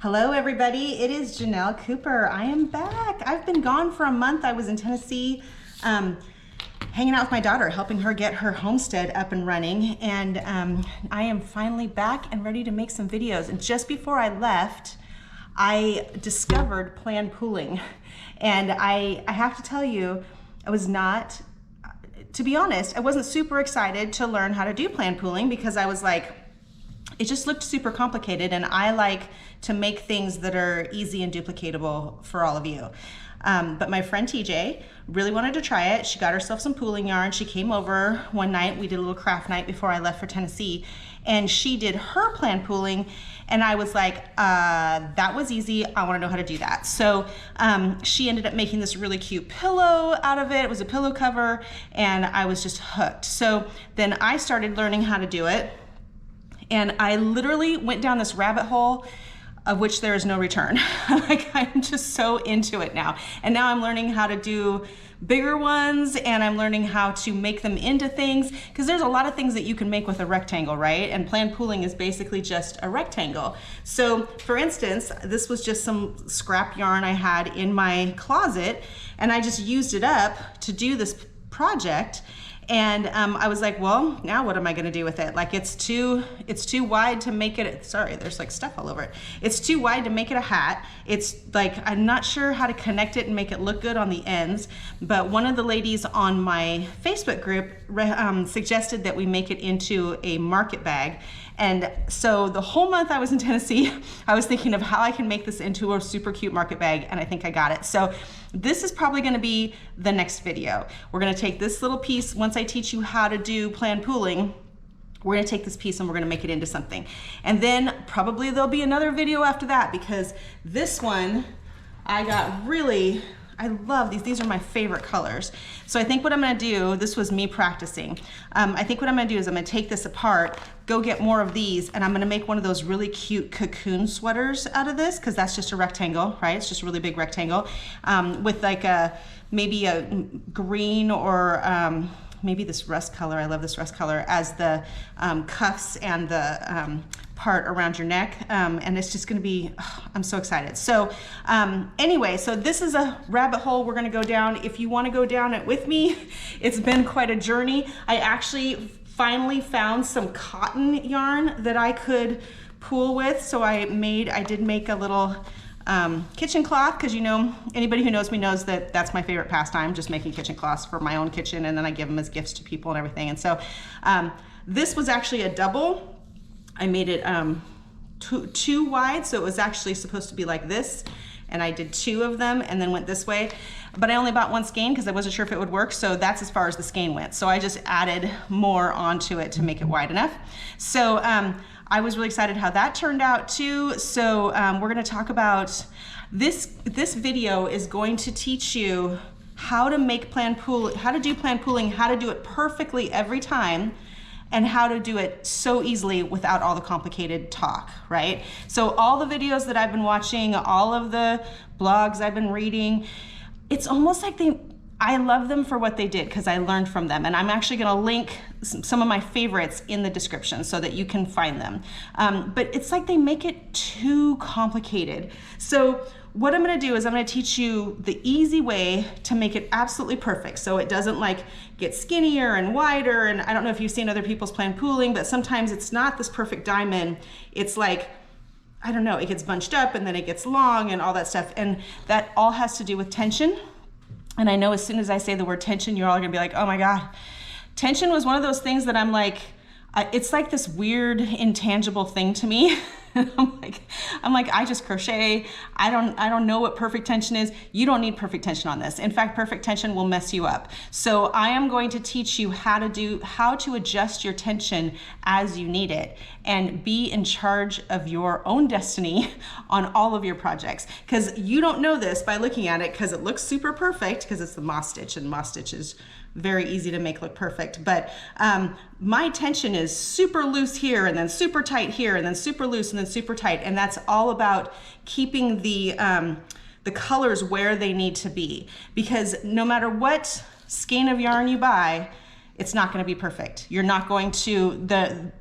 Hello everybody, it is Ginell Cooper. I am back. I've been gone for a month. I was in Tennessee hanging out with my daughter, helping her get her homestead up and running. And I am finally back and ready to make some videos. And just before I left, I discovered plan pooling. And I have to tell you, I was not, to be honest, I wasn't super excited to learn how to do plan pooling because I was like, it just looked super complicated, and I like to make things that are easy and duplicatable for all of you. But my friend TJ really wanted to try it. She got herself some pooling yarn. She came over one night. We did a little craft night before I left for Tennessee, and she did her plan pooling, and I was like, that was easy. I want to know how to do that. So she ended up making this really cute pillow out of it. It was a pillow cover, and I was just hooked. So then I started learning how to do it. And I literally went down this rabbit hole of which there is no return. Like, I'm just so into it now. And now I'm learning how to do bigger ones, and I'm learning how to make them into things, because there's a lot of things that you can make with a rectangle, right? And plan pooling is basically just a rectangle. So for instance, this was just some scrap yarn I had in my closet, and I just used it up to do this project. And I was like, well, now what am I gonna do with it? Like, it's too wide to make it, sorry, there's like stuff all over it. It's too wide to make it a hat. It's like, I'm not sure how to connect it and make it look good on the ends, but one of the ladies on my Facebook group suggested that we make it into a market bag. And so the whole month I was in Tennessee, I was thinking of how I can make this into a super cute market bag, and I think I got it. So this is probably gonna be the next video. We're gonna take this little piece, once I teach you how to do plan pooling, we're gonna take this piece and we're gonna make it into something. And then probably there'll be another video after that, because this one, I love these. These are my favorite colors. So I think what I'm gonna do, this was me practicing. I think what I'm gonna do is I'm gonna take this apart, go get more of these, and I'm gonna make one of those really cute cocoon sweaters out of this, because that's just a rectangle, right? It's just a really big rectangle with like maybe a green or maybe this rust color. I love this rust color as the cuffs and the part around your neck, and it's just gonna be, oh, I'm so excited. So anyway, so this is a rabbit hole we're gonna go down. If you wanna go down it with me, it's been quite a journey. I actually finally found some cotton yarn that I could pool with, so I did make a little kitchen cloth, because you know, anybody who knows me knows that that's my favorite pastime, just making kitchen cloths for my own kitchen, and then I give them as gifts to people and everything. And so this was actually a double. I made it too wide, so it was actually supposed to be like this, and I did two of them and then went this way. But I only bought one skein because I wasn't sure if it would work, so that's as far as the skein went. So I just added more onto it to make it wide enough. So I was really excited how that turned out too. So we're gonna talk about this video is going to teach you how to make how to do plan pooling, how to do it perfectly every time, and how to do it so easily without all the complicated talk, right? So all the videos that I've been watching, all of the blogs I've been reading, it's almost like I love them for what they did, because I learned from them. And I'm actually gonna link some of my favorites in the description so that you can find them. But it's like they make it too complicated. So what I'm gonna do is I'm gonna teach you the easy way to make it absolutely perfect, so it doesn't like get skinnier and wider. And I don't know if you've seen other people's plan pooling, but sometimes it's not this perfect diamond. It's like, I don't know, it gets bunched up and then it gets long and all that stuff. And that all has to do with tension. And I know as soon as I say the word tension, you're all gonna be like, oh my God. Tension was one of those things that I'm like, it's like this weird intangible thing to me. I'm like, I just crochet. I don't know what perfect tension is. You don't need perfect tension on this. In fact, perfect tension will mess you up. So I am going to teach you how to adjust your tension as you need it, and be in charge of your own destiny on all of your projects. Because you don't know this by looking at it, because it looks super perfect, because it's the moss stitch, and moss stitch is very easy to make look perfect. But my tension is super loose here, and then super tight here, and then super loose, and then super tight. And that's all about keeping the colors where they need to be. Because no matter what skein of yarn you buy, it's not going to be perfect. You're not going to,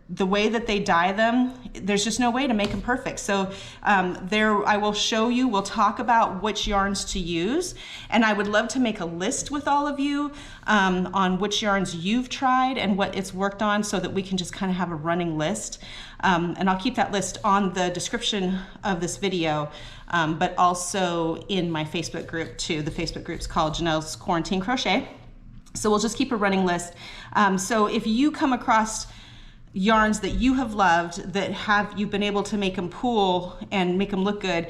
the way that they dye them, there's just no way to make them perfect. So I will show you, we'll talk about which yarns to use, and I would love to make a list with all of you on which yarns you've tried and what it's worked on, so that we can just kind of have a running list. And I'll keep that list on the description of this video, but also in my Facebook group too. The Facebook group's called Ginell's Quarantine Crochet. So we'll just keep a running list. So if you come across yarns that you have loved, that you've been able to make them pool and make them look good,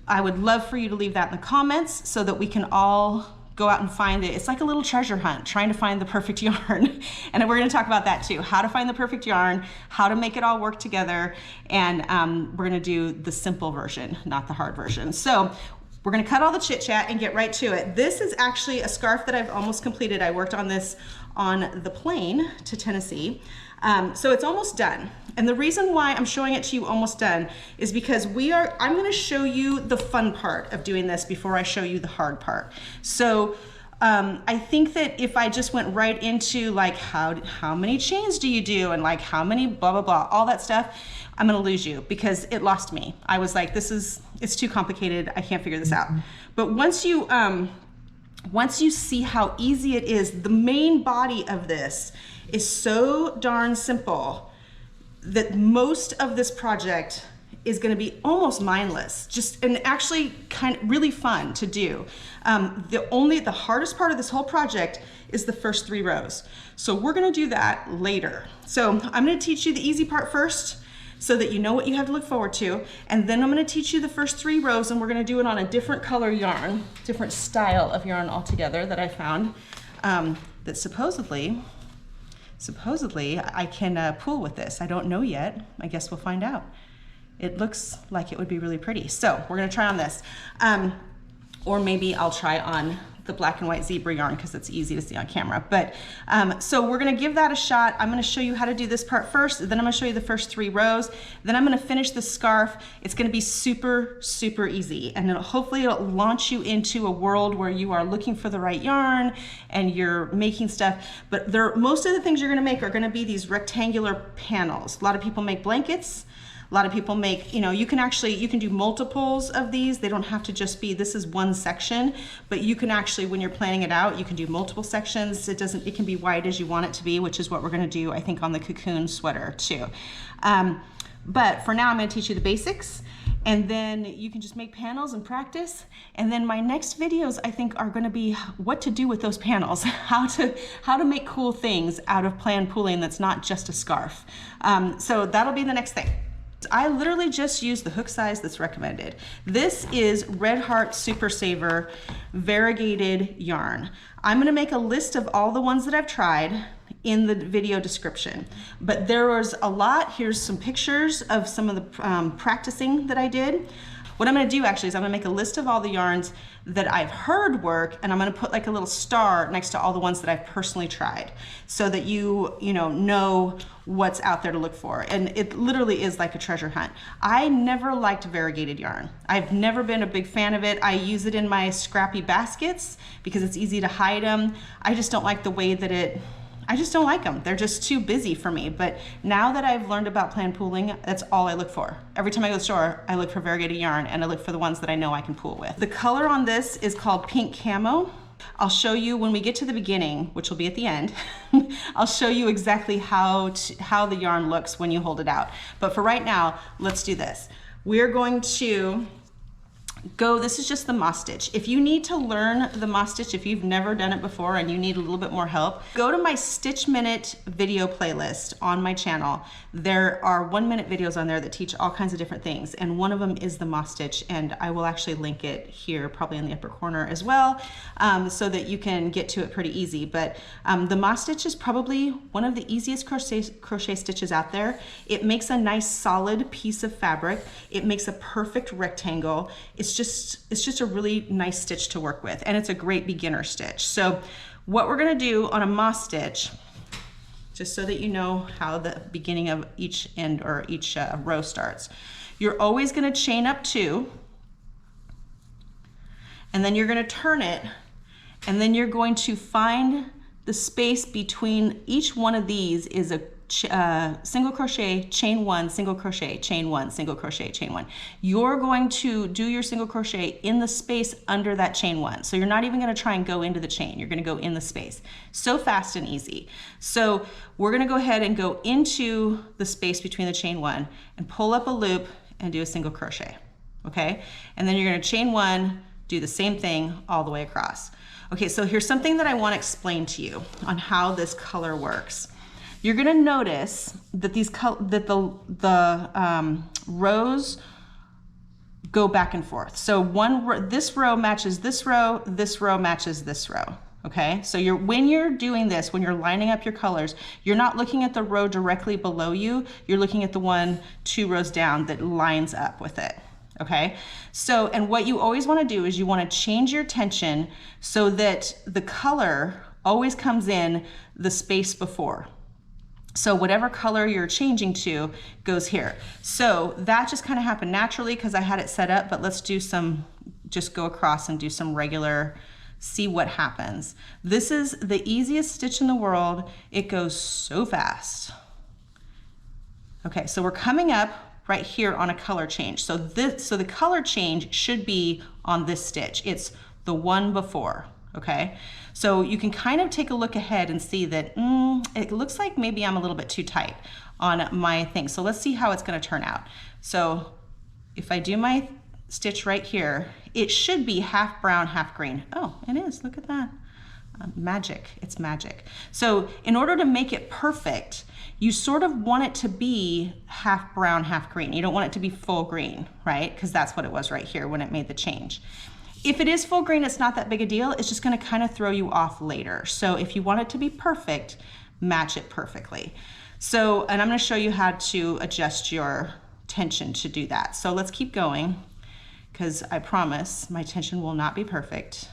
I would love for you to leave that in the comments so that we can all go out and find it. It's like a little treasure hunt, trying to find the perfect yarn. And we're gonna talk about that too, how to find the perfect yarn, how to make it all work together, and we're gonna do the simple version, not the hard version. So we're gonna cut all the chit chat and get right to it. This is actually a scarf that I've almost completed. I worked on this on the plane to Tennessee. So it's almost done. And the reason why I'm showing it to you almost done is because I'm gonna show you the fun part of doing this before I show you the hard part. So I think that if I just went right into like how many chains do you do, and like how many blah, blah, blah, all that stuff, I'm gonna lose you because it lost me. I was like, it's too complicated, I can't figure this out. But once you see how easy it is, the main body of this is so darn simple that most of this project is going to be almost mindless, and actually kind of really fun to do. The hardest part of this whole project is the first 3 rows. So we're going to do that later. So I'm going to teach you the easy part first, so that you know what you have to look forward to. And then I'm gonna teach you the first 3 rows, and we're gonna do it on a different color yarn, different style of yarn altogether that I found, that supposedly I can pool with this. I don't know yet, I guess we'll find out. It looks like it would be really pretty. So we're gonna try on this. Or maybe I'll try on the black and white zebra yarn because it's easy to see on camera. But so we're gonna give that a shot. I'm gonna show you how to do this part first, then I'm gonna show you the first 3 rows, then I'm gonna finish the scarf. It's gonna be super, super easy, and hopefully it'll launch you into a world where you are looking for the right yarn and you're making stuff. But most of the things you're gonna make are gonna be these rectangular panels. A lot of people make blankets. A lot of people make, you can do multiples of these. They don't have to just be, this is one section, but you can actually, when you're planning it out, you can do multiple sections. It can be wide as you want it to be, which is what we're gonna do, I think, on the cocoon sweater too. But for now, I'm gonna teach you the basics, and then you can just make panels and practice. And then my next videos, I think, are gonna be what to do with those panels, how to make cool things out of plain pooling that's not just a scarf. So that'll be the next thing. I literally just used the hook size that's recommended. This is Red Heart Super Saver variegated yarn. I'm gonna make a list of all the ones that I've tried in the video description, but there was a lot. Here's some pictures of some of the practicing that I did. What I'm gonna do actually is I'm gonna make a list of all the yarns that I've heard work, and I'm gonna put like a little star next to all the ones that I've personally tried, so that you know what's out there to look for. And it literally is like a treasure hunt. I never liked variegated yarn. I've never been a big fan of it. I use it in my scrappy baskets because it's easy to hide them. I just don't like the way that I just don't like them. They're just too busy for me. But now that I've learned about planned pooling, that's all I look for. Every time I go to the store, I look for variegated yarn, and I look for the ones that I know I can pool with. The color on this is called Pink Camo. I'll show you when we get to the beginning, which will be at the end. I'll show you exactly how the yarn looks when you hold it out. But for right now, let's do this. We're going to this is just the moss stitch. If you need to learn the moss stitch, if you've never done it before and you need a little bit more help, go to my Stitch Minute video playlist on my channel. There are 1-minute videos on there that teach all kinds of different things, and one of them is the moss stitch, and I will actually link it here, probably in the upper corner as well, so that you can get to it pretty easy. But the moss stitch is probably one of the easiest crochet stitches out there. It makes a nice solid piece of fabric. It makes a perfect rectangle. It's just a really nice stitch to work with, and it's a great beginner stitch. So what we're gonna do on a moss stitch, just so that you know how the beginning of each end or each row starts, you're always gonna chain up 2, and then you're gonna turn it, and then you're going to find the space between each one of these is a single crochet, chain one, single crochet, chain one, single crochet, chain one. You're going to do your single crochet in the space under that chain one. So you're not even going to try and go into the chain. You're going to go in the space. So fast and easy. So we're going to go ahead and go into the space between the chain one and pull up a loop and do a single crochet. Okay? And then you're going to chain one, do the same thing all the way across. Okay, so here's something that I want to explain to you on how this color works. You're going to notice that the rows go back and forth. So this row matches this row matches this row. Okay, so when you're doing this, when you're lining up your colors, you're not looking at the row directly below you. You're looking at the 2 rows down that lines up with it. Okay, so, and what you always want to do is you want to change your tension so that the color always comes in the space before. So whatever color you're changing to goes here. So that just kind of happened naturally because I had it set up, but let's do just go across and do some regular, see what happens. This is the easiest stitch in the world. It goes so fast. Okay, so we're coming up right here on a color change. So the color change should be on this stitch. It's the one before, okay? So you can kind of take a look ahead and see that it looks like maybe I'm a little bit too tight on my thing. So let's see how it's going to turn out. So if I do my stitch right here, it should be half brown, half green. Oh, it is. Look at that. Magic. It's magic. So in order to make it perfect, you sort of want it to be half brown, half green. You don't want it to be full green, right? Because that's what it was right here when it made the change. If it is full green, it's not that big a deal. It's just going to kind of throw you off later. So if you want it to be perfect, match it perfectly. So, and I'm going to show you how to adjust your tension to do that. So let's keep going because I promise my tension will not be perfect,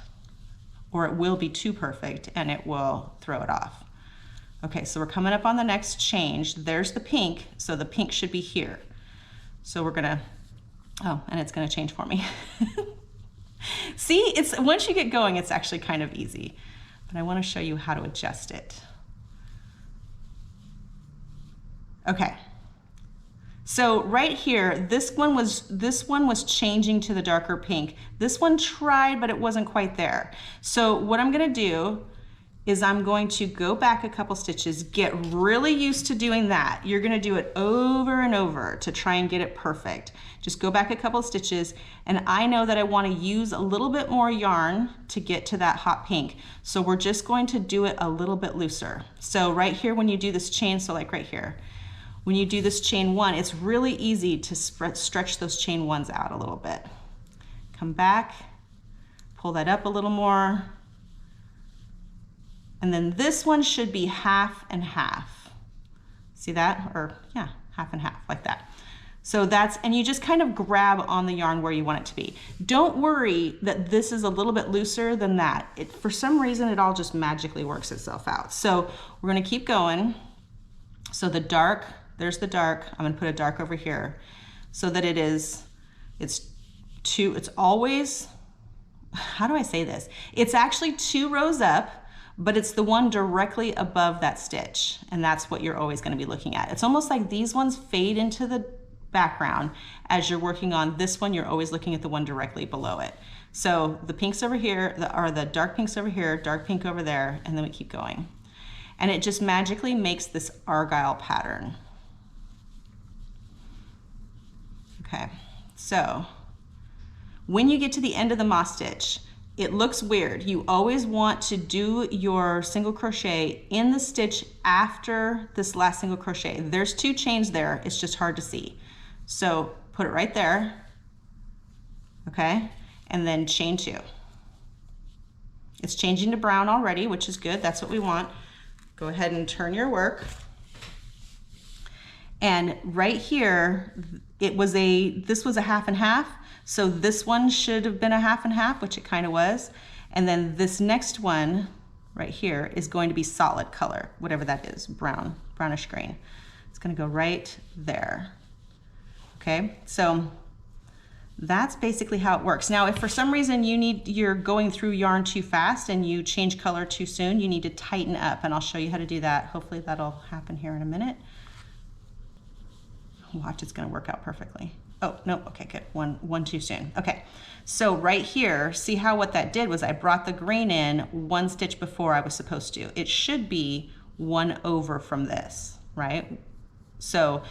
or it will be too perfect and it will throw it off. Okay, so we're coming up on the next change. There's the pink, so the pink should be here. So we're gonna, oh, and it's gonna change for me. See, it's once you get going, it's actually kind of easy, but I want to show you how to adjust it. Okay. So right here, this one was changing to the darker pink. This one tried, but it wasn't quite there. So what I'm going to do is I'm going to go back a couple stitches, get really used to doing that. You're going to do it over and over to try and get it perfect. Just go back a couple stitches, and I know that I want to use a little bit more yarn to get to that hot pink. So we're just going to do it a little bit looser. So right here when you do this chain, so like right here, when you do this chain one, it's really easy to stretch those chain ones out a little bit. Come back, pull that up a little more. And then this one should be half and half. See that? Or yeah, half and half, like that. So that's, and you just kind of grab on the yarn where you want it to be. Don't worry that this is a little bit looser than that. For some reason, it all just magically works itself out. So we're gonna keep going. So the dark, there's the dark. I'm gonna put a dark over here so that it's always, how do I say this? It's actually 2 rows up, but it's the one directly above that stitch. And that's what you're always gonna be looking at. It's almost like these ones fade into the background. As you're working on this one, you're always looking at the one directly below it. So the pinks over here, the dark pinks over here, dark pink over there, and then we keep going. And it just magically makes this Argyle pattern. Okay, so when you get to the end of the moss stitch, it looks weird. You always want to do your single crochet in the stitch after this last single crochet. There's 2 chains there, it's just hard to see. So put it right there, okay? And then chain 2. It's changing to brown already, which is good, that's what we want. Go ahead and turn your work. And right here, this was a half and half. So this one should have been a half and half, which it kind of was. And then this next one right here is going to be solid color, whatever that is, brownish green. It's gonna go right there. Okay, so that's basically how it works. Now, if for some reason you're going through yarn too fast and you change color too soon, you need to tighten up, and I'll show you how to do that. Hopefully that'll happen here in a minute. Watch, it's gonna work out perfectly. Oh, no, okay, good, one too soon. Okay, so right here, see how what that did was I brought the green in 1 stitch before I was supposed to. It should be 1 over from this, right? So,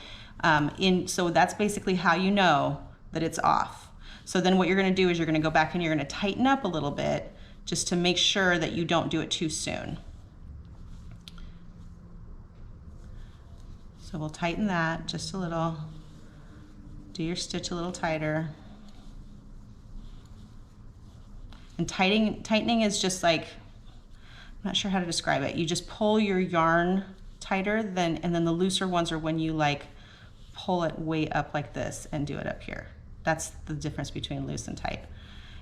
so that's basically how you know that it's off. So then what you're gonna do is you're gonna go back and you're gonna tighten up a little bit just to make sure that you don't do it too soon. So we'll tighten that just a little. Do your stitch a little tighter. And tightening is just like, I'm not sure how to describe it. You just pull your yarn tighter, and then the looser ones are when you like pull it way up like this and do it up here. That's the difference between loose and tight.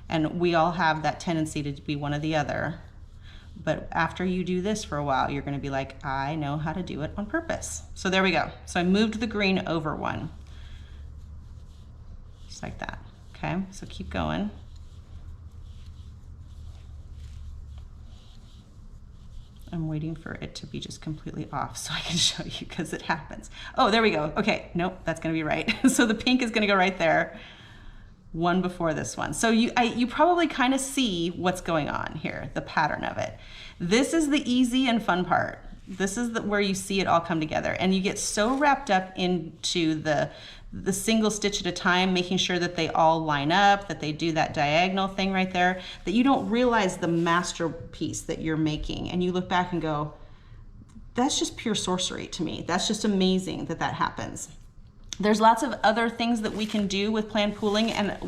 And we all have that tendency to be one or the other. But after you do this for a while, you're gonna be like, I know how to do it on purpose. So there we go. So I moved the green over 1. Just like that, okay? So keep going. I'm waiting for it to be just completely off so I can show you, because it happens. Oh, there we go. Okay, nope, that's gonna be right. So the pink is gonna go right there, 1 before this one. So you probably kind of see what's going on here, the pattern of it. This is the easy and fun part. This is where you see it all come together, and you get so wrapped up into the single stitch at a time, making sure that they all line up, that they do that diagonal thing right there, that you don't realize the masterpiece that you're making. And you look back and go, that's just pure sorcery to me. That's just amazing that that happens. There's lots of other things that we can do with planned pooling, and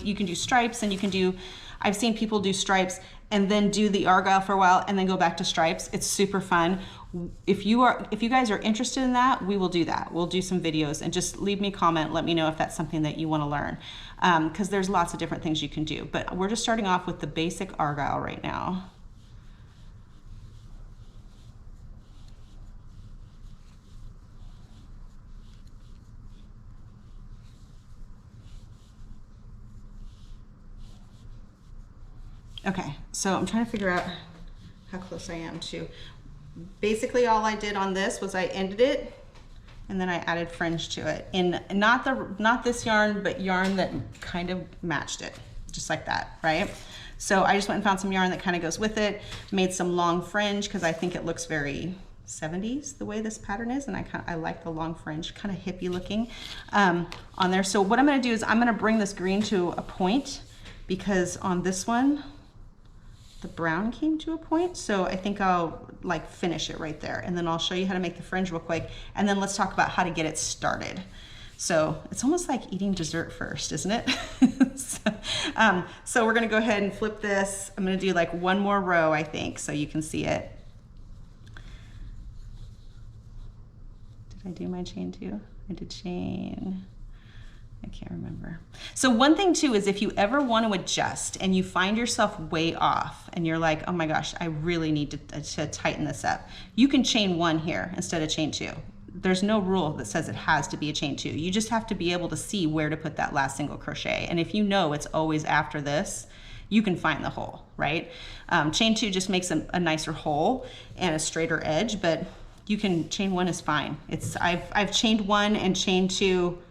you can do stripes, and you can do, I've seen people do stripes and then do the Argyle for a while and then go back to stripes. It's super fun. If you guys are interested in that, we will do that. We'll do some videos, and just leave me a comment. Let me know if that's something that you want to learn, because there's lots of different things you can do. But we're just starting off with the basic Argyle right now. Okay, so I'm trying to figure out how close I am to. Basically all I did on this was I ended it and then I added fringe to it in not this yarn, but yarn that kind of matched it, just like that, right? So I just went and found some yarn that kind of goes with it, made some long fringe because I think it looks very 70s the way this pattern is, and I like the long fringe, kind of hippie looking on there. So what I'm going to do is I'm going to bring this green to a point, because on this one the brown came to a point, so I think I'll like finish it right there, and then I'll show you how to make the fringe real quick, and then let's talk about how to get it started. So it's almost like eating dessert first, isn't it? So we're gonna go ahead and flip this. I'm gonna do like one more row, I think, so you can see it. Did I do my chain too? I did chain. I can't remember. So one thing too is if you ever want to adjust and you find yourself way off and you're like, oh my gosh, I really need to tighten this up, you can chain 1 here instead of chain 2. There's no rule that says it has to be a chain 2. You just have to be able to see where to put that last single crochet. And if you know it's always after this, you can find the hole, right? Chain 2 just makes a nicer hole and a straighter edge, but you can, chain 1 is fine. I've chained 1 and chained 2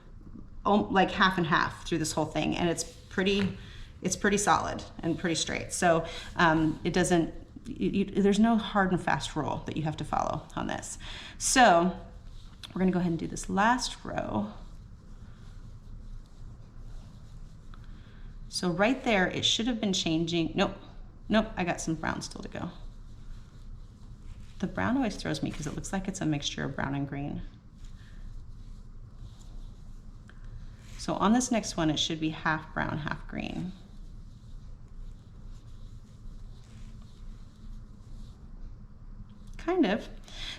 like half and half through this whole thing, and it's pretty solid and pretty straight. So it doesn't, there's no hard and fast rule that you have to follow on this. So we're gonna go ahead and do this last row. So right there, it should have been changing. Nope, I got some brown still to go. The brown always throws me because it looks like it's a mixture of brown and green. So on this next one, it should be half brown, half green. Kind of.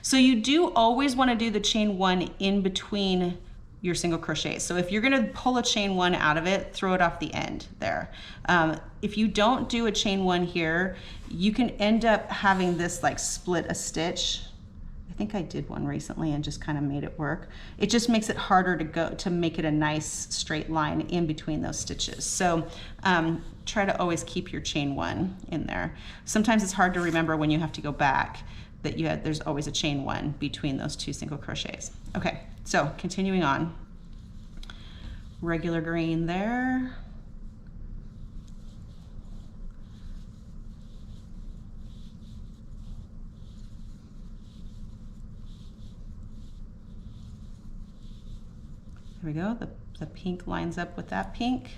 So you do always want to do the chain 1 in between your single crochet. So if you're going to pull a chain 1 out of it, throw it off the end there. If you don't do a chain 1 here, you can end up having this like split a stitch. I think I did one recently and just kind of made it work. It just makes it harder to make it a nice straight line in between those stitches. So try to always keep your chain 1 in there. Sometimes it's hard to remember when you have to go back that there's always a chain 1 between those 2 single crochets. Okay, so continuing on. Regular green there. There we go, the pink lines up with that pink,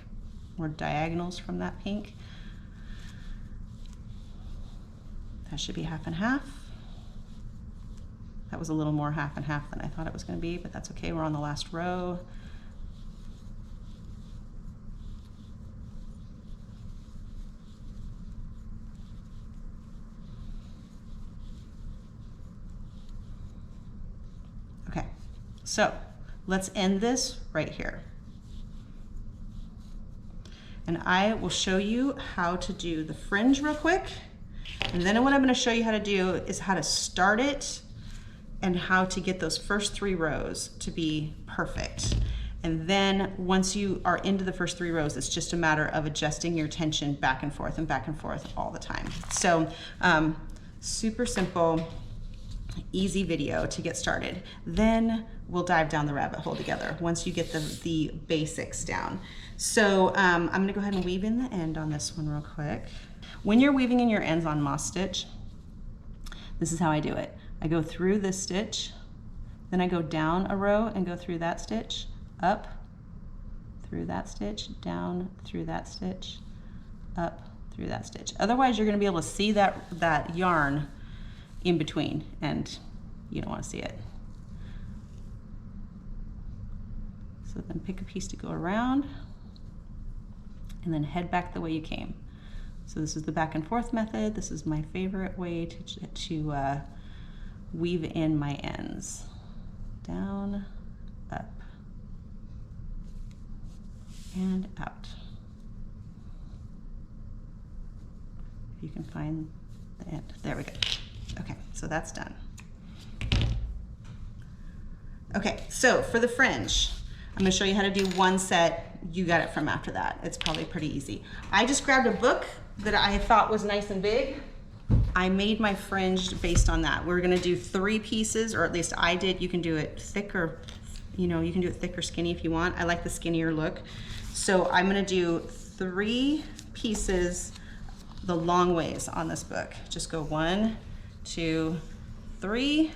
or diagonals from that pink. That should be half and half. That was a little more half and half than I thought it was going to be, but that's okay, we're on the last row. Okay, so let's end this right here. And I will show you how to do the fringe real quick. And then what I'm going to show you how to do is how to start it and how to get those first 3 rows to be perfect. And then once you are into the first 3 rows, it's just a matter of adjusting your tension back and forth all the time. So super simple, easy video to get started. Then we'll dive down the rabbit hole together once you get the basics down. So I'm gonna go ahead and weave in the end on this one real quick. When you're weaving in your ends on moss stitch, this is how I do it. I go through this stitch, then I go down a row and go through that stitch, up, through that stitch, down, through that stitch, up, through that stitch. Otherwise you're gonna be able to see that yarn in between and you don't want to see it. So then pick a piece to go around and then head back the way you came. So this is the back and forth method. This is my favorite way to weave in my ends. Down, up, and out. If you can find the end. There we go. Okay, so that's done. Okay, so for the fringe, I'm going to show you how to do one set. You got it from after that. It's probably pretty easy. I just grabbed a book that I thought was nice and big. I made my fringe based on that. We're going to do 3 pieces, or at least I did. You can do it thick or, you know, you can do it thick or skinny if you want. I like the skinnier look. So I'm going to do 3 pieces the long ways on this book. Just go 1, 2, 3.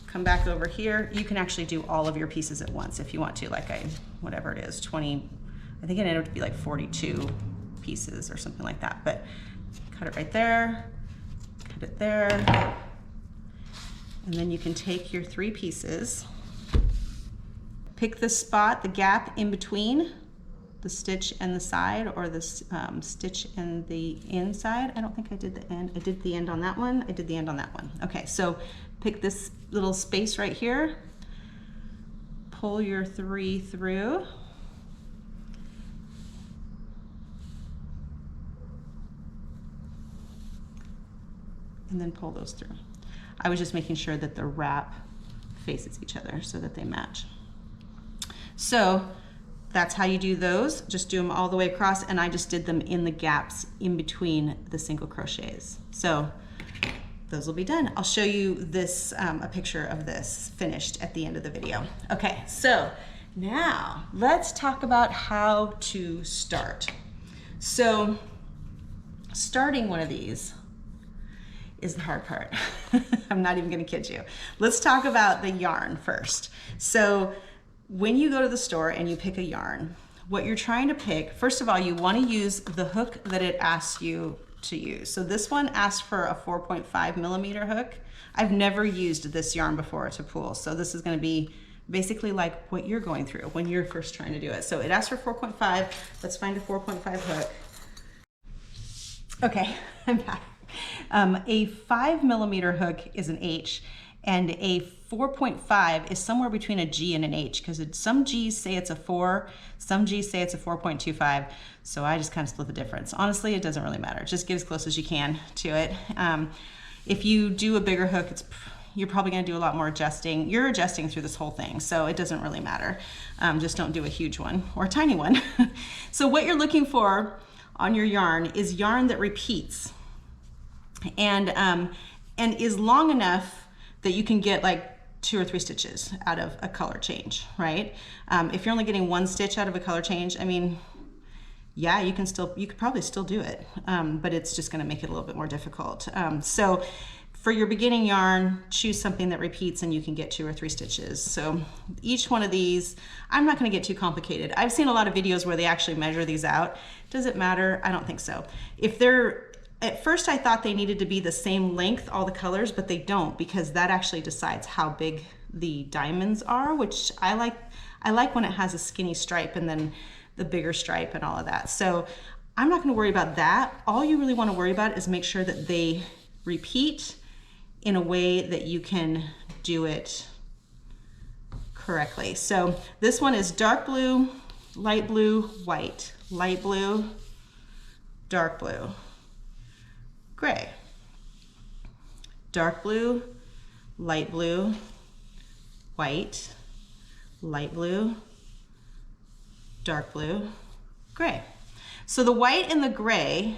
Come back over here. You can actually do all of your pieces at once if you want to, like whatever it is, 20, I think it ended up to be like 42 pieces or something like that, but cut it right there, cut it there, and then you can take your 3 pieces, pick the spot, the gap in between the stitch and the side, or the stitch and the inside. I don't think I did the end. I did the end on that one. I did the end on that one. Okay, so pick this little space right here, pull your 3 through, and then pull those through. I was just making sure that the wrap faces each other so that they match. So that's how you do those. Just do them all the way across, and I just did them in the gaps in between the single crochets. So those will be done. I'll show you this, a picture of this finished at the end of the video. Okay, so now let's talk about how to start. So starting one of these is the hard part. I'm not even gonna kid you. Let's talk about the yarn first. So when you go to the store and you pick a yarn, what you're trying to pick, first of all, you want to use the hook that it asks you to use. So this one asked for a 4.5 millimeter hook. I've never used this yarn before to pool, so this is going to be basically like what you're going through when you're first trying to do it. So it asked for 4.5. Let's find a 4.5 hook. Okay, I'm back. A 5 millimeter hook is an H, and a 4.5 is somewhere between a G and an H, because some G's say it's a 4, some G's say it's a 4.25, so I just kind of split the difference. Honestly, it doesn't really matter. Just get as close as you can to it. If you do a bigger hook, you're probably going to do a lot more adjusting. You're adjusting through this whole thing, so it doesn't really matter. Just don't do a huge one or a tiny one. So what you're looking for on your yarn is yarn that repeats and is long enough that you can get like 2 or 3 stitches out of a color change, right? If you're only getting 1 stitch out of a color change, I mean, yeah, you could probably still do it, but it's just going to make it a little bit more difficult. So for your beginning yarn, choose something that repeats and you can get 2 or 3 stitches. So each one of these, I'm not going to get too complicated. I've seen a lot of videos where they actually measure these out. Does it matter? I don't think so. If they're, at first I thought they needed to be the same length, all the colors, but they don't, because that actually decides how big the diamonds are, which I like when it has a skinny stripe and then the bigger stripe and all of that. So I'm not going to worry about that. All you really want to worry about is make sure that they repeat in a way that you can do it correctly. So this one is dark blue, light blue, white, light blue, dark blue, gray, dark blue, light blue, white, light blue, dark blue, gray. So the white and the gray,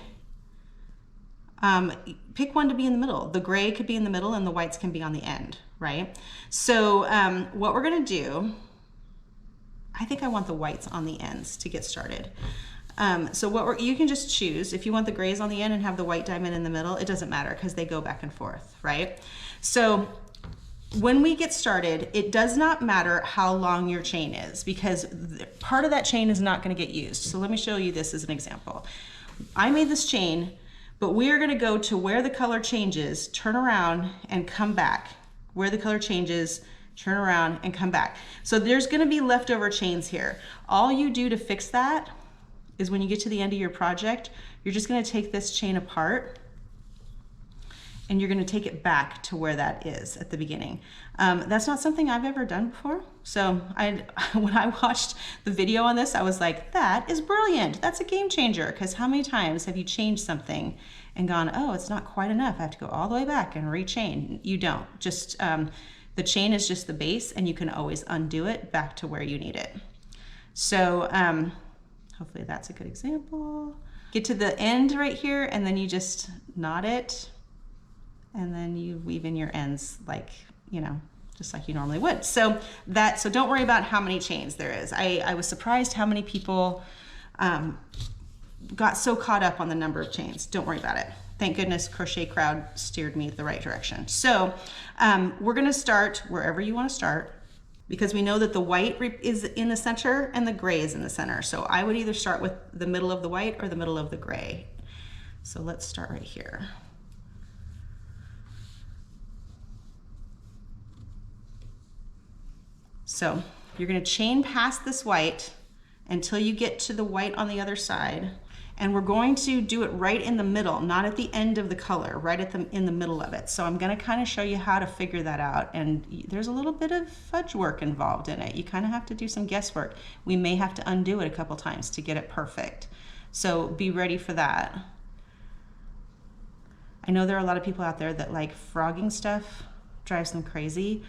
pick one to be in the middle. The gray could be in the middle and the whites can be on the end, right? So what we're gonna do, I think I want the whites on the ends to get started. So you can just choose if you want the grays on the end and have the white diamond in the middle. It doesn't matter because they go back and forth, right? So when we get started, it does not matter how long your chain is, because part of that chain is not going to get used. So let me show you this as an example. I made this chain, but we are going to go to where the color changes, turn around and come back. Where the color changes, turn around and come back. So there's going to be leftover chains here. All you do to fix that is when you get to the end of your project, you're just going to take this chain apart and you're going to take it back to where that is at the beginning. That's not something I've ever done before. So when I watched the video on this, I was like, that is brilliant. That's a game changer. Because how many times have you changed something and gone, oh, it's not quite enough. I have to go all the way back and rechain. You don't. Just the chain is just the base and you can always undo it back to where you need it. So hopefully that's a good example. Get to the end right here and then you just knot it. And then you weave in your ends like, you know, just like you normally would. So don't worry about how many chains there is. I was surprised how many people got so caught up on the number of chains. Don't worry about it. Thank goodness Crochet Crowd steered me the right direction. So we're gonna start wherever you wanna start, because we know that the white is in the center and the gray is in the center. So I would either start with the middle of the white or the middle of the gray. So let's start right here. So you're going to chain past this white until you get to the white on the other side. And we're going to do it right in the middle, not at the end of the color, right in the middle of it. So I'm going to kind of show you how to figure that out. And there's a little bit of fudge work involved in it. You kind of have to do some guesswork. We may have to undo it a couple times to get it perfect. So be ready for that. I know there are a lot of people out there that like frogging stuff, drives them crazy.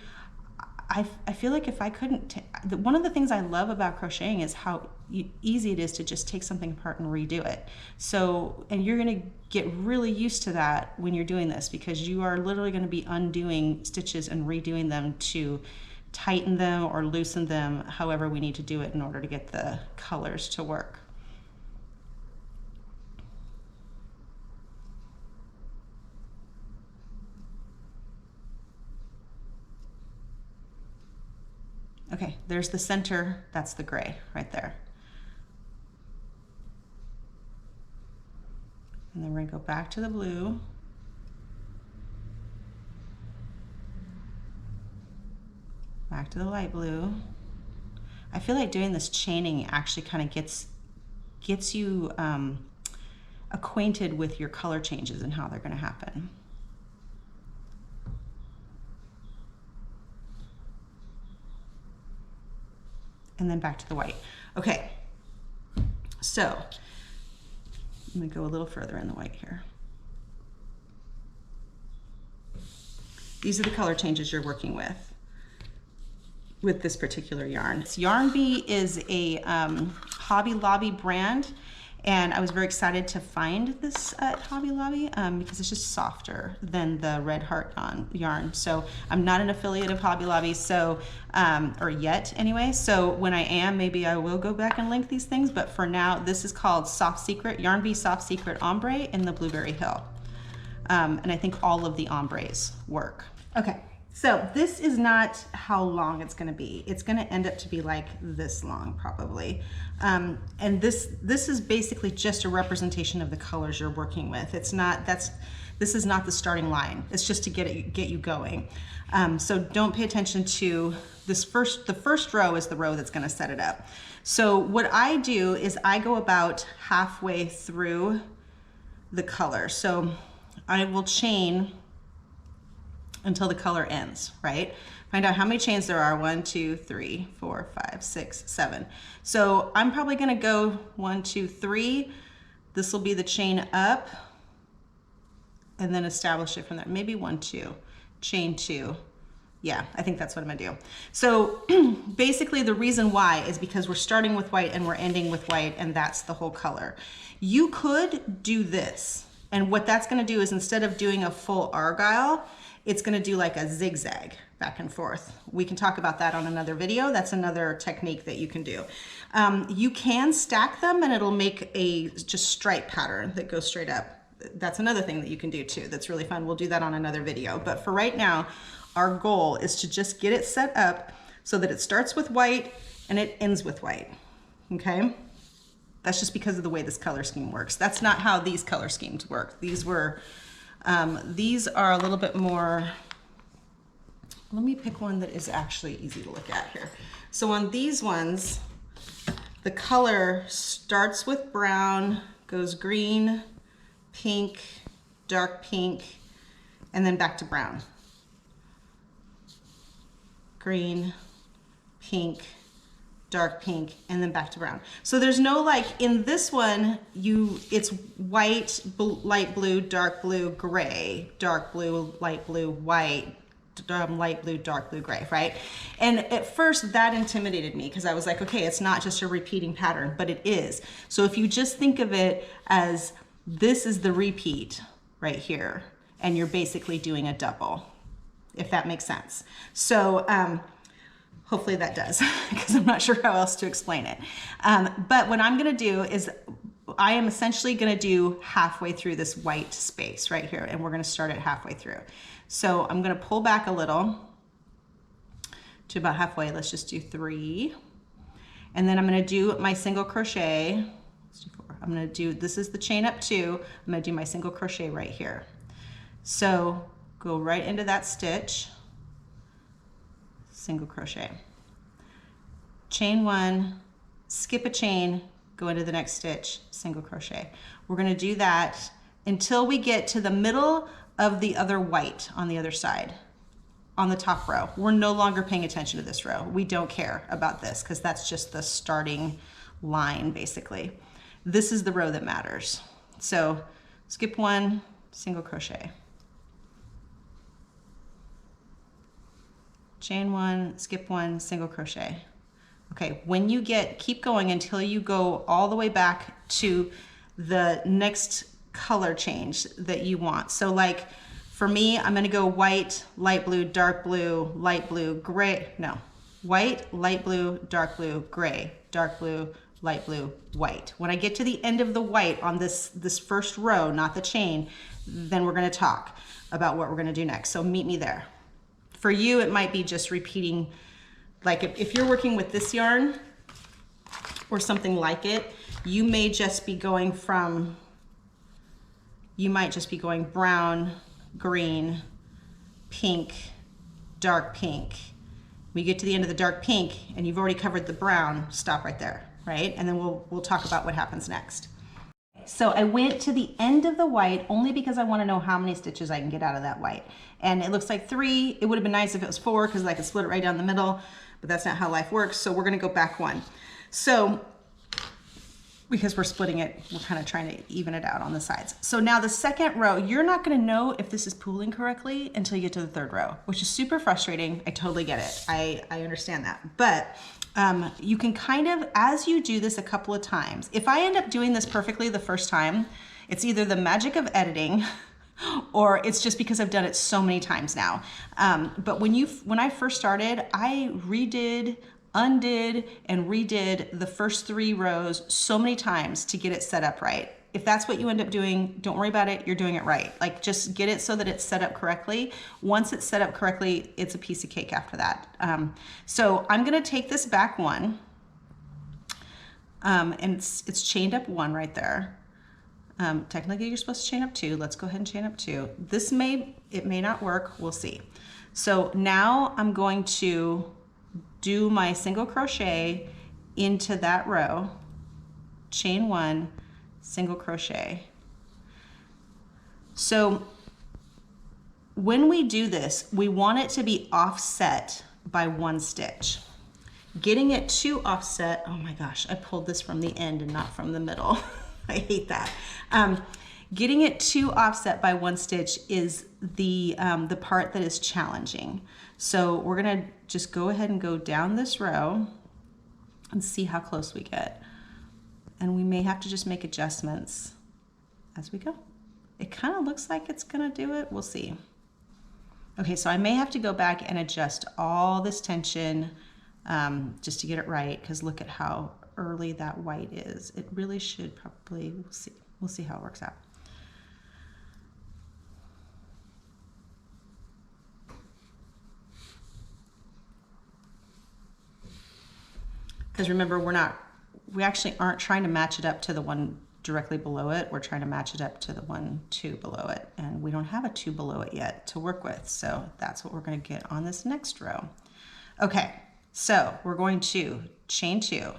I feel like if I couldn't, one of the things I love about crocheting is how easy it is to just take something apart and redo it. So, and you're gonna get really used to that when you're doing this, because you are literally gonna be undoing stitches and redoing them to tighten them or loosen them, however we need to do it in order to get the colors to work. Okay, there's the center, that's the gray right there. And then we're gonna go back to the blue. Back to the light blue. I feel like doing this chaining actually kind of gets you acquainted with your color changes and how they're gonna happen. And then back to the white. Okay, so I'm gonna go a little further in the white here. These are the color changes you're working with this particular yarn. Yarn Bee is a Hobby Lobby brand, and I was very excited to find this at Hobby Lobby because it's just softer than the Red Heart yarn. So I'm not an affiliate of Hobby Lobby, so or yet anyway. So when I am, maybe I will go back and link these things. But for now, this is called Soft Secret, Yarn Bee Soft Secret Ombre in the Blueberry Hill. And I think all of the ombres work. Okay, so this is not how long it's gonna be. It's gonna end up to be like this long probably. And this is basically just a representation of the colors you're working with. It's not, this is not the starting line. It's just to get you going. So don't pay attention to this the first row is the row that's gonna set it up. So what I do is I go about halfway through the color. So I will chain until the color ends, right? Find out how many chains there are. 1, 2, 3, 4, 5, 6, 7. So I'm probably gonna go 1, 2, 3. This will be the chain up and then establish it from there. Maybe 1, 2, chain 2. Yeah, I think that's what I'm gonna do. So basically the reason why is because we're starting with white and we're ending with white, and that's the whole color. You could do this, and what that's gonna do is instead of doing a full Argyle, it's gonna do like a zigzag back and forth. We can talk about that on another video. That's another technique that you can do. You can stack them and it'll make a just stripe pattern that goes straight up. That's another thing that you can do too. That's really fun. We'll do that on another video. But for right now, our goal is to just get it set up so that it starts with white and it ends with white, okay? That's just because of the way this color scheme works. That's not how these color schemes work. These are a little bit more, let me pick one that is actually easy to look at here. So on these ones, the color starts with brown, goes green, pink, dark pink, and then back to brown. Green, pink, dark pink, and then back to brown. So there's no like, in this one, it's white, light blue, dark blue, gray, dark blue, light blue, white, light blue, dark blue, gray, right? And at first that intimidated me because I was like, okay, it's not just a repeating pattern, but it is. So if you just think of it as this is the repeat right here, and you're basically doing a double, if that makes sense. So hopefully that does, because I'm not sure how else to explain it. But what I'm gonna do is I am essentially gonna do halfway through this white space right here, and we're gonna start it halfway through. So I'm gonna pull back a little to about halfway. Let's just do 3. And then I'm gonna do my single crochet. Let's do 4. I'm gonna do, this is the chain up 2. I'm gonna do my single crochet right here. So go right into that stitch, single crochet, chain 1, skip a chain, go into the next stitch, single crochet. We're gonna do that until we get to the middle of the other white on the other side, on the top row. We're no longer paying attention to this row. We don't care about this because that's just the starting line basically. This is the row that matters. So skip 1, single crochet. Chain 1, skip 1, single crochet. Okay, when you keep going until you go all the way back to the next color change that you want. So like for me, I'm gonna go white, light blue, dark blue, light blue, gray, no. White, light blue, dark blue, gray, dark blue, light blue, white. When I get to the end of the white on this first row, not the chain, then we're gonna talk about what we're gonna do next. So meet me there. For you, it might be just repeating, like if you're working with this yarn or something like it, you may just be going from, you might just be going brown, green, pink, dark pink. When you get to the end of the dark pink and you've already covered the brown, stop right there, right? And then we'll talk about what happens next. So I went to the end of the white only because I want to know how many stitches I can get out of that white. And it looks like 3. It would have been nice if it was 4 because I could split it right down the middle, but that's not how life works. So we're going to go back 1. So because we're splitting it, we're kind of trying to even it out on the sides. So now the second row, you're not gonna know if this is pooling correctly until you get to the third row, which is super frustrating. I totally get it. I understand that. But you can kind of, as you do this a couple of times, if I end up doing this perfectly the first time, it's either the magic of editing or it's just because I've done it so many times now. But when I first started, I redid, undid, and redid the first 3 rows so many times to get it set up right. If that's what you end up doing, don't worry about it, you're doing it right. Like, just get it so that it's set up correctly. Once it's set up correctly, it's a piece of cake after that. So I'm gonna take this back one, and it's chained up 1 right there. Technically you're supposed to chain up 2. Let's go ahead and chain up 2. It may not work, we'll see. So now I'm going to do my single crochet into that row, chain 1, single crochet. So when we do this, we want it to be offset by 1 stitch. Getting it to offset, oh my gosh, I pulled this from the end and not from the middle. I hate that. Getting it to offset by 1 stitch is the part that is challenging. So we're gonna just go ahead and go down this row and see how close we get. And we may have to just make adjustments as we go. It kind of looks like it's gonna do it. We'll see. Okay, so I may have to go back and adjust all this tension just to get it right, because look at how early that white is. It really should probably, we'll see how it works out. Because remember, we actually aren't trying to match it up to the one directly below it. We're trying to match it up to the 1, 2 below it. And we don't have a 2 below it yet to work with. So that's what we're gonna get on this next row. Okay, so we're going to chain 2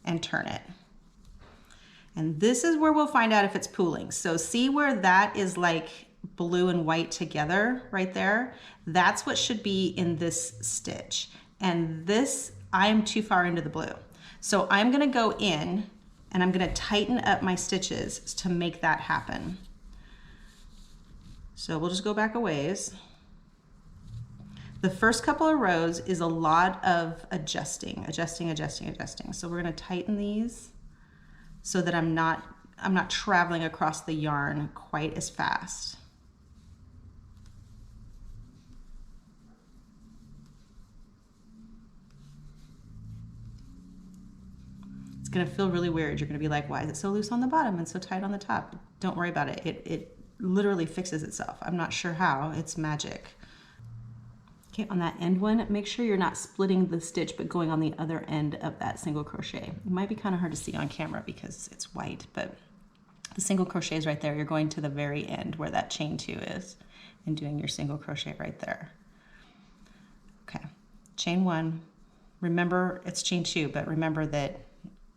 and turn it. And this is where we'll find out if it's pooling. So see where that is like blue and white together right there? That's what should be in this stitch. And this, I'm too far into the blue. So I'm gonna go in and I'm gonna tighten up my stitches to make that happen. So we'll just go back a ways. The first couple of rows is a lot of adjusting. So we're gonna tighten these so that I'm not traveling across the yarn quite as fast. It's gonna feel really weird. You're gonna be like, why is it so loose on the bottom and so tight on the top? Don't worry about it. It literally fixes itself. I'm not sure how, it's magic. Okay, on that end one, make sure you're not splitting the stitch, but going on the other end of that single crochet. It might be kind of hard to see on camera because it's white, but the single crochet is right there. You're going to the very end where that chain 2 is and doing your single crochet right there. Okay, chain 1. Remember, it's chain 2, but remember that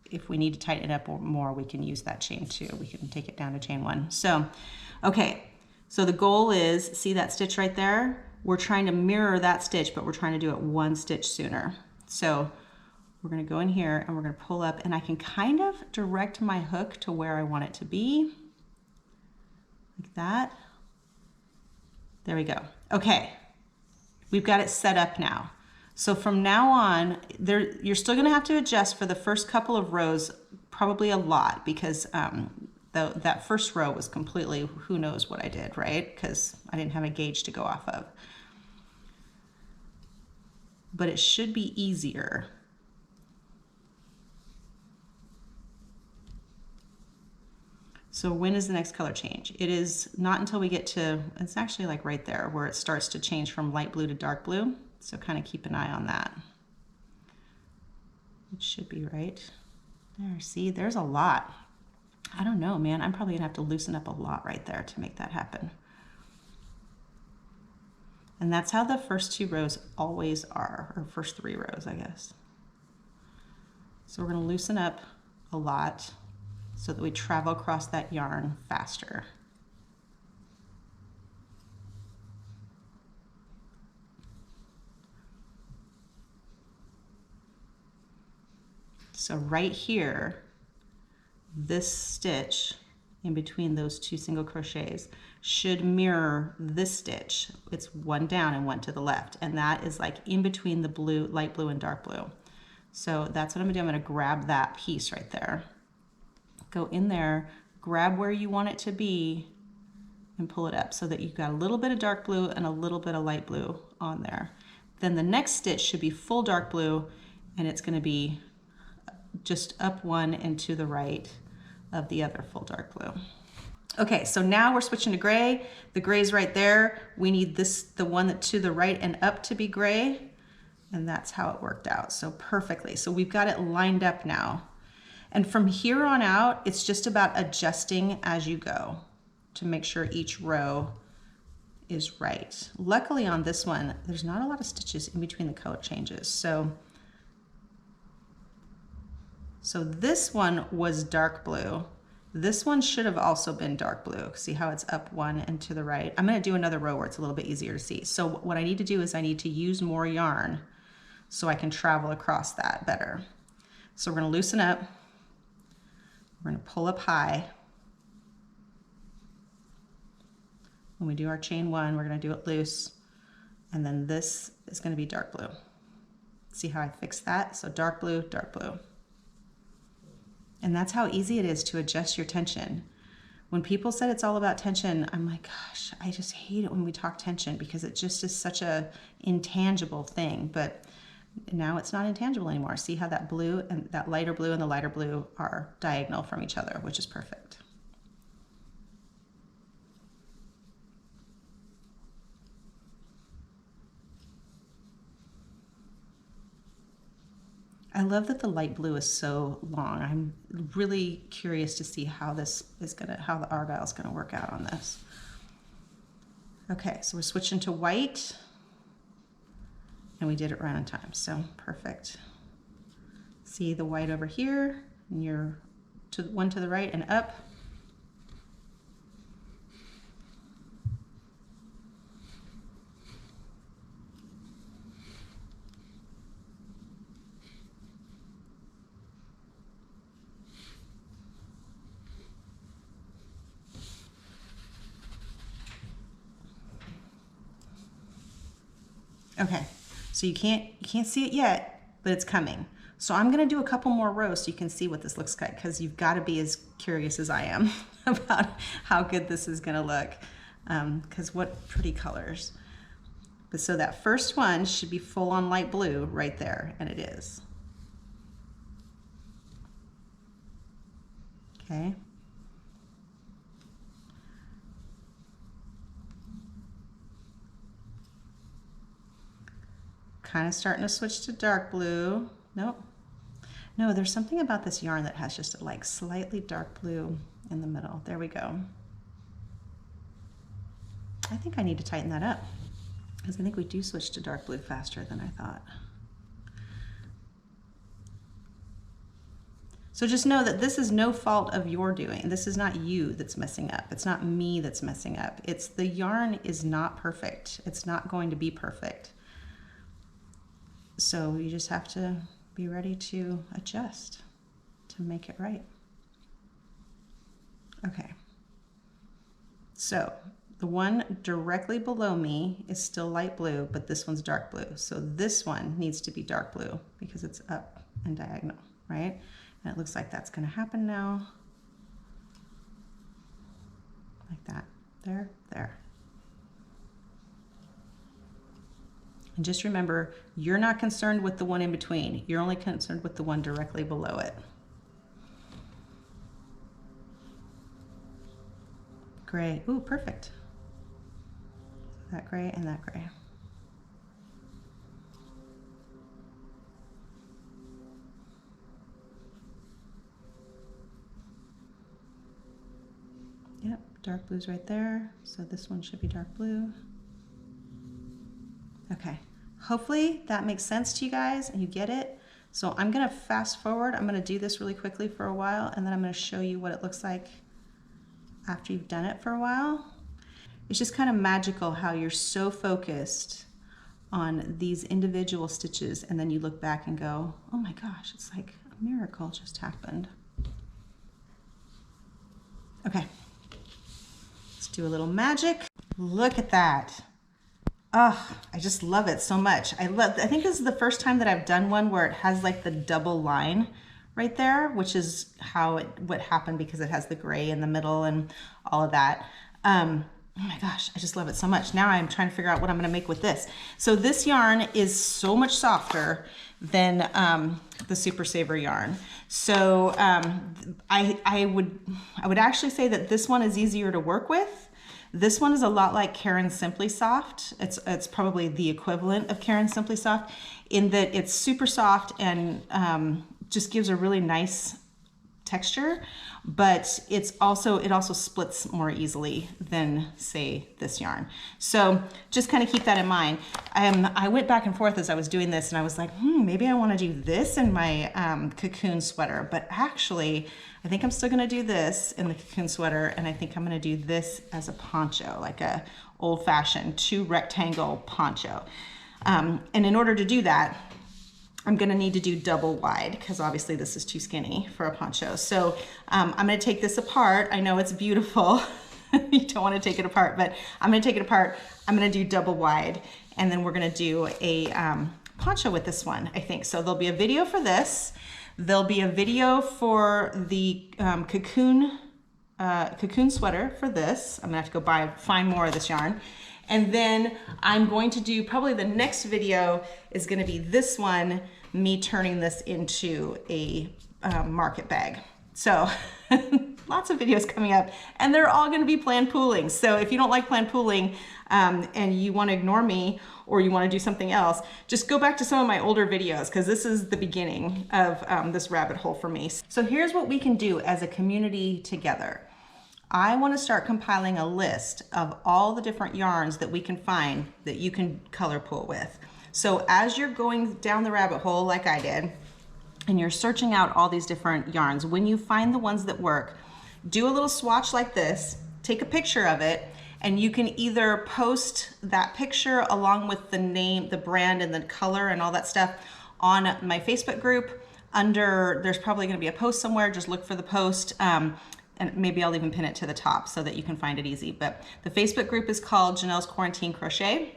if we need to tighten it up more, we can use that chain 2. We can take it down to chain 1. So, okay, so the goal is, see that stitch right there? We're trying to mirror that stitch, but we're trying to do it 1 stitch sooner. So we're gonna go in here and we're gonna pull up, and I can kind of direct my hook to where I want it to be, like that. There we go. Okay, we've got it set up now. So from now on, you're still gonna have to adjust for the first couple of rows, probably a lot, because that first row was completely, who knows what I did, right? Because I didn't have a gauge to go off of. But it should be easier. So when is the next color change? It is not until we get to, it's actually like right there where it starts to change from light blue to dark blue. So kind of keep an eye on that. It should be right there. See, there's a lot. I don't know, man. I'm probably gonna have to loosen up a lot right there to make that happen. And that's how the first 2 rows always are, or first 3 rows, I guess. So we're gonna loosen up a lot so that we travel across that yarn faster. So right here, this stitch in between those two single crochets should mirror this stitch. It's one down and one to the left, and that is like in between the blue, light blue and dark blue. So that's what I'm gonna do. I'm gonna grab that piece right there, go in there, grab where you want it to be, and pull it up so that you've got a little bit of dark blue and a little bit of light blue on there. Then the next stitch should be full dark blue, and it's gonna be just up one and to the right of the other full dark blue. Okay, so now we're switching to gray. The gray's right there. We need this, the one that to the right and up, to be gray, and that's how it worked out so perfectly. So we've got it lined up now. And from here on out, it's just about adjusting as you go to make sure each row is right. Luckily on this one, there's not a lot of stitches in between the color changes. So this one was dark blue. This one should have also been dark blue. See how it's up one and to the right? I'm gonna do another row where it's a little bit easier to see. So what I need to do is I need to use more yarn so I can travel across that better. So we're gonna loosen up. We're gonna pull up high. When we do our chain one, we're gonna do it loose. And then this is gonna be dark blue. See how I fixed that? So dark blue, dark blue. And that's how easy it is to adjust your tension. When people said it's all about tension, I'm like, gosh, I just hate it when we talk tension because it just is such a intangible thing. But now it's not intangible anymore. See how that blue and that lighter blue and the lighter blue are diagonal from each other, which is perfect. I love that the light blue is so long. I'm really curious to see how this is how the Argyle is gonna work out on this. Okay, so we're switching to white, and we did it right on time, so perfect. See the white over here, and you're one to the right and up. Okay, so you can't see it yet, but it's coming. So I'm gonna do a couple more rows so you can see what this looks like, because you've got to be as curious as I am about how good this is gonna look, because what pretty colors. But so that first one should be full on light blue right there, and it is. Okay. Kind of starting to switch to dark blue. Nope. No, there's something about this yarn that has just like slightly dark blue in the middle. There we go. I think I need to tighten that up because I think we do switch to dark blue faster than I thought. So just know that this is no fault of your doing. This is not you that's messing up. It's not me that's messing up. It's the yarn is not perfect. It's not going to be perfect. So you just have to be ready to adjust to make it right. Okay. So the one directly below me is still light blue, but this one's dark blue. So this one needs to be dark blue because it's up and diagonal, right? And it looks like that's gonna happen now. Like that, there, there. And just remember, you're not concerned with the one in between. You're only concerned with the one directly below it. Gray, ooh, perfect. That gray and that gray. Yep, dark blue's right there. So this one should be dark blue. Okay, hopefully that makes sense to you guys and you get it. So I'm gonna fast forward. I'm gonna do this really quickly for a while and then I'm gonna show you what it looks like after you've done it for a while. It's just kind of magical how you're so focused on these individual stitches and then you look back and go, oh my gosh, it's like a miracle just happened. Okay, let's do a little magic. Look at that. Oh, I just love it so much. I think this is the first time that I've done one where it has like the double line right there, which is what happened because it has the gray in the middle and all of that. Oh my gosh, I just love it so much. Now I'm trying to figure out what I'm gonna make with this. So this yarn is so much softer than the Super Saver yarn. So I would actually say that this one is easier to work with. This one is a lot like Caron Simply Soft. It's probably the equivalent of Caron Simply Soft in that it's super soft and just gives a really nice texture, but it also splits more easily than, say, this yarn. So just kind of keep that in mind. I went back and forth as I was doing this, and I was like, maybe I want to do this in my cocoon sweater, but actually I think I'm still going to do this in the cocoon sweater, and I think I'm going to do this as a poncho, like a old-fashioned 2 rectangle poncho. And in order to do that, I'm gonna need to do double wide because obviously this is too skinny for a poncho. So I'm gonna take this apart. I know it's beautiful. You don't wanna take it apart, but I'm gonna take it apart. I'm gonna do double wide, and then we're gonna do a poncho with this one, I think. So there'll be a video for this. There'll be a video for the cocoon sweater for this. I'm gonna have to go find more of this yarn. And then I'm going to do, probably the next video is gonna be this one, me turning this into a market bag. So lots of videos coming up, and they're all gonna be planned pooling. So if you don't like planned pooling and you wanna ignore me or you wanna do something else, just go back to some of my older videos because this is the beginning of this rabbit hole for me. So here's what we can do as a community together. I want to start compiling a list of all the different yarns that we can find that you can color pool with. So as you're going down the rabbit hole like I did, and you're searching out all these different yarns, when you find the ones that work, do a little swatch like this, take a picture of it, and you can either post that picture along with the name, the brand, and the color and all that stuff on my Facebook group. There's probably going to be a post somewhere, just look for the post. And maybe I'll even pin it to the top so that you can find it easy. But the Facebook group is called Ginell's Quarantine Crochet.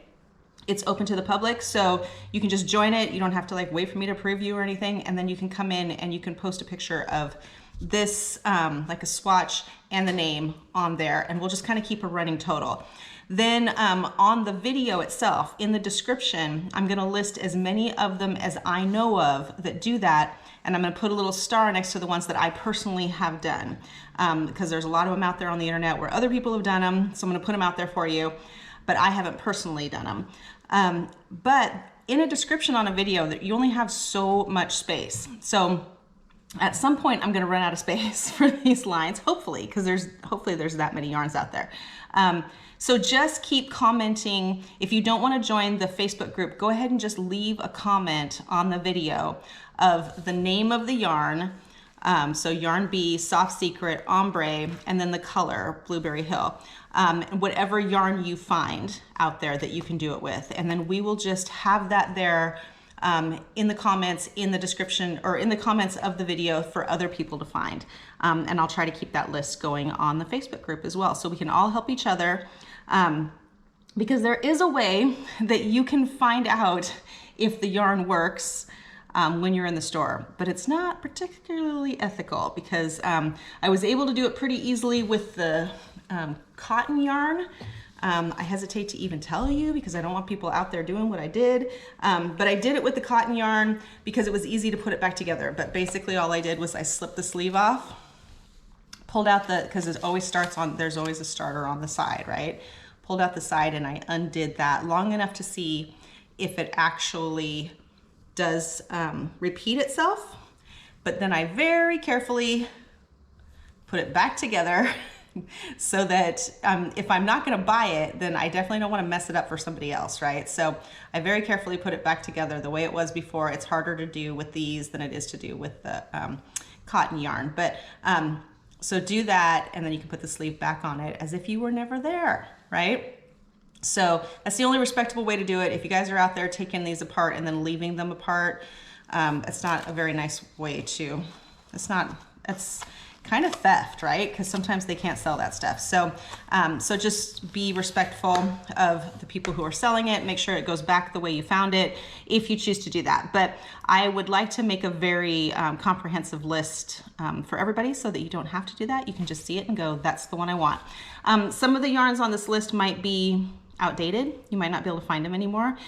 It's open to the public, so you can just join it. You don't have to like wait for me to approve you or anything. And then you can come in and you can post a picture of this, like a swatch and the name on there. And we'll just kind of keep a running total. Then on the video itself, in the description, I'm gonna list as many of them as I know of that do that. And I'm gonna put a little star next to the ones that I personally have done. Because there's a lot of them out there on the internet where other people have done them. So I'm gonna put them out there for you, but I haven't personally done them. But in a description on a video, that you only have so much space. So at some point I'm gonna run out of space for these lines, hopefully, because hopefully there's that many yarns out there. So just keep commenting. If you don't want to join the Facebook group, go ahead and just leave a comment on the video of the name of the yarn. So Yarn B, Soft Secret, Ombre, and then the color, Blueberry Hill. Whatever yarn you find out there that you can do it with. And then we will just have that there in the comments, in the description, or in the comments of the video for other people to find. And I'll try to keep that list going on the Facebook group as well, so we can all help each other. Because there is a way that you can find out if the yarn works when you're in the store, but it's not particularly ethical because I was able to do it pretty easily with the cotton yarn. I hesitate to even tell you because I don't want people out there doing what I did, but I did it with the cotton yarn because it was easy to put it back together. But basically all I did was I slipped the sleeve off, pulled out because it always starts on, there's always a starter on the side, right? Pulled out the side and I undid that long enough to see if it actually does repeat itself. But then I very carefully put it back together so that if I'm not gonna buy it, then I definitely don't wanna mess it up for somebody else, right? So I very carefully put it back together the way it was before. It's harder to do with these than it is to do with the cotton yarn. But so do that, and then you can put the sleeve back on it as if you were never there, right? So that's the only respectable way to do it. If you guys are out there taking these apart and then leaving them apart, it's not a very nice way to, kind of theft, right? Because sometimes they can't sell that stuff. So, so just be respectful of the people who are selling it. Make sure it goes back the way you found it, if you choose to do that. But I would like to make a very comprehensive list for everybody so that you don't have to do that. You can just see it and go, that's the one I want. Some of the yarns on this list might be outdated. You might not be able to find them anymore.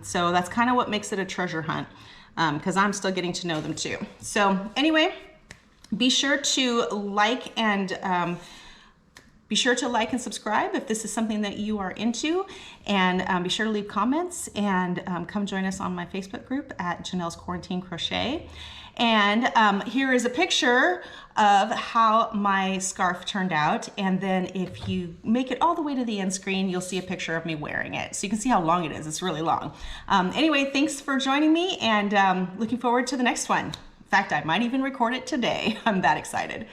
So that's kind of what makes it a treasure hunt, because I'm still getting to know them too. So anyway, be sure to like and subscribe if this is something that you are into, and be sure to leave comments, and come join us on my Facebook group at Ginell's Quarantine Crochet. And here is a picture of how my scarf turned out, and then if you make it all the way to the end screen, you'll see a picture of me wearing it, so you can see how long it is. It's really long. Anyway, thanks for joining me, and looking forward to the next one. In fact, I might even record it today. I'm that excited.